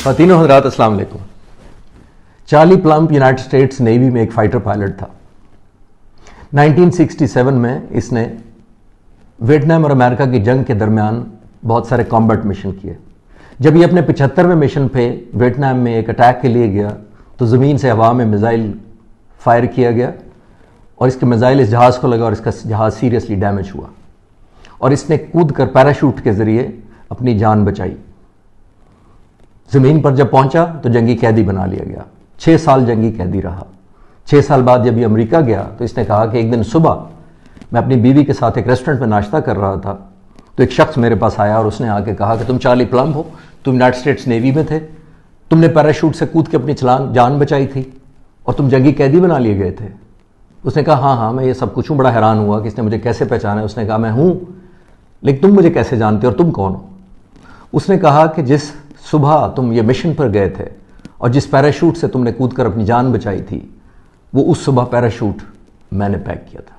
خواتین و حضرات السلام علیکم۔ Charlie plump United States navy میں ایک فائٹر پائلٹ تھا۔ 1967 میں اس نے ویٹنام اور امریکہ کی جنگ کے درمیان بہت سارے کامبیٹ مشن کیے۔ جب یہ اپنے 75ویں مشن پہ ویٹنام میں ایک اٹیک کے لیے گیا تو زمین سے ہوا میں میزائل فائر کیا گیا اور اس کے میزائل اس جہاز کو لگا اور اس کا جہاز سیریسلی ڈیمیج ہوا اور اس نے کود کر پیراشوٹ کے ذریعے اپنی جان بچائی۔ زمین پر جب پہنچا تو جنگی قیدی بنا لیا گیا، 6 سال جنگی قیدی رہا۔ 6 سال بعد جب یہ امریکہ گیا تو اس نے کہا کہ ایک دن صبح میں اپنی بیوی کے ساتھ ایک ریسٹورنٹ میں ناشتہ کر رہا تھا تو ایک شخص میرے پاس آیا اور اس نے آ کے کہا کہ تم چارلی پلمپ ہو، تم یونائٹڈ اسٹیٹس نیوی میں تھے، تم نے پیراشوٹ سے کود کے اپنی جان بچائی تھی اور تم جنگی قیدی بنا لیے گئے تھے۔ اس نے کہا ہاں میں یہ سب کچھ ہوں۔ بڑا حیران ہوا کہ اس نے مجھے کیسے پہچانا ہے۔ اس نے کہا میں ہوں، لیکن تم مجھے کیسے جانتے ہو اور تم کون ہو؟ اس نے کہا کہ جس صبح تم یہ مشن پر گئے تھے اور جس پیراشوٹ سے تم نے کود کر اپنی جان بچائی تھی وہ اس صبح پیراشوٹ میں نے پیک کیا تھا۔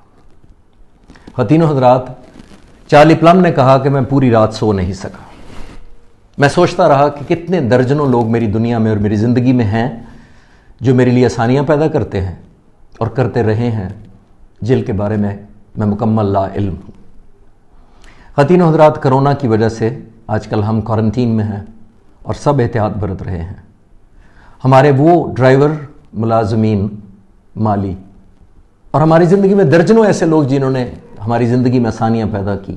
خواتین و حضرات، چارلی پلمپ نے کہا کہ میں پوری رات سو نہیں سکا۔ میں سوچتا رہا کہ کتنے درجنوں لوگ میری دنیا میں اور میری زندگی میں ہیں جو میرے لیے آسانیاں پیدا کرتے ہیں اور کرتے رہے ہیں، جن کے بارے میں مکمل لا علم ہوں۔ خواتین و حضرات، کرونا کی وجہ سے آج کل ہم کوارنٹین میں ہیں اور سب احتیاط برت رہے ہیں۔ ہمارے وہ ڈرائیور، ملازمین، مالی اور ہماری زندگی میں درجنوں ایسے لوگ جنہوں نے ہماری زندگی میں آسانیاں پیدا کی،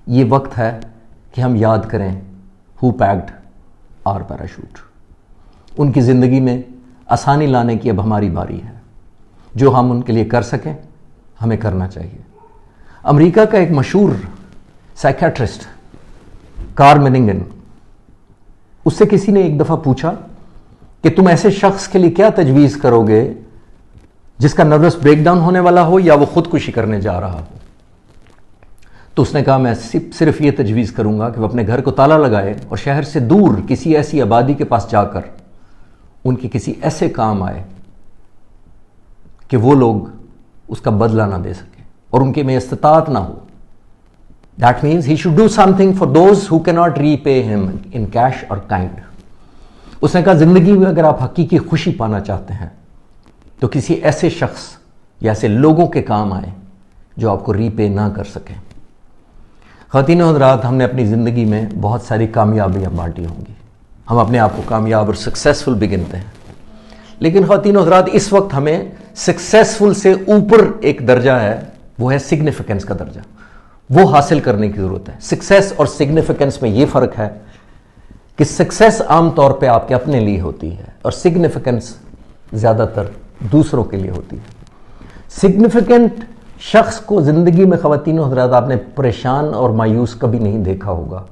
یہ وقت ہے کہ ہم یاد کریں ہو پیکڈ آور پیراشوٹ۔ ان کی زندگی میں آسانی لانے کی اب ہماری باری ہے۔ جو ہم ان کے لیے کر سکیں ہمیں کرنا چاہیے۔ امریکہ کا ایک مشہور سائیکیٹرسٹ کارل مننگن، اس سے کسی نے ایک دفعہ پوچھا کہ تم ایسے شخص کے لیے کیا تجویز کرو گے جس کا نروس بریک ڈاؤن ہونے والا ہو یا وہ خودکشی کرنے جا رہا ہو؟ تو اس نے کہا میں صرف یہ تجویز کروں گا کہ وہ اپنے گھر کو تالا لگائے اور شہر سے دور کسی ایسی آبادی کے پاس جا کر ان کے کسی ایسے کام آئے کہ وہ لوگ اس کا بدلہ نہ دے سکیں اور ان کے میں استطاعت نہ ہو۔ That means he should do something for those who cannot repay him in cash or kind۔ اس نے کہا زندگی میں اگر آپ حقیقی خوشی پانا چاہتے ہیں تو کسی ایسے شخص یا ایسے لوگوں کے کام آئیں جو آپ کو ری پے نہ کر سکیں۔ خواتین و حضرات، ہم نے اپنی زندگی میں بہت ساری کامیابیاں بانٹی ہوں گی، ہم اپنے آپ کو کامیاب اور سکسیسفل بھی گنتے ہیں، لیکن خواتین و حضرات اس وقت ہمیں سکسیسفل سے اوپر ایک درجہ ہے، وہ ہے سگنیفیکنس کا درجہ، وہ حاصل کرنے کی ضرورت ہے۔ سکسیس اور سگنیفیکنس میں یہ فرق ہے کہ سکسیس عام طور پہ آپ کے اپنے لیے ہوتی ہے اور سگنیفیکنس زیادہ تر دوسروں کے لیے ہوتی ہے۔ سگنیفیکنٹ شخص کو زندگی میں خواتین و حضرات آپ نے پریشان اور مایوس کبھی نہیں دیکھا ہوگا،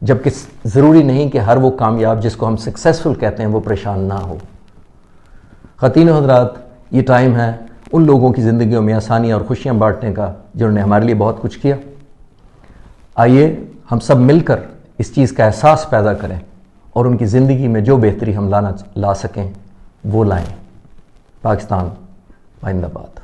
جبکہ ضروری نہیں کہ ہر وہ کامیاب جس کو ہم سکسیسفل کہتے ہیں وہ پریشان نہ ہو۔ خواتین و حضرات، یہ ٹائم ہے ان لوگوں کی زندگیوں میں آسانیاں اور خوشیاں بانٹنے کا جنہوں نے ہمارے لیے بہت کچھ کیا۔ آئیے ہم سب مل کر اس چیز کا احساس پیدا کریں اور ان کی زندگی میں جو بہتری ہم لا سکیں وہ لائیں۔ پاکستان زندہ باد۔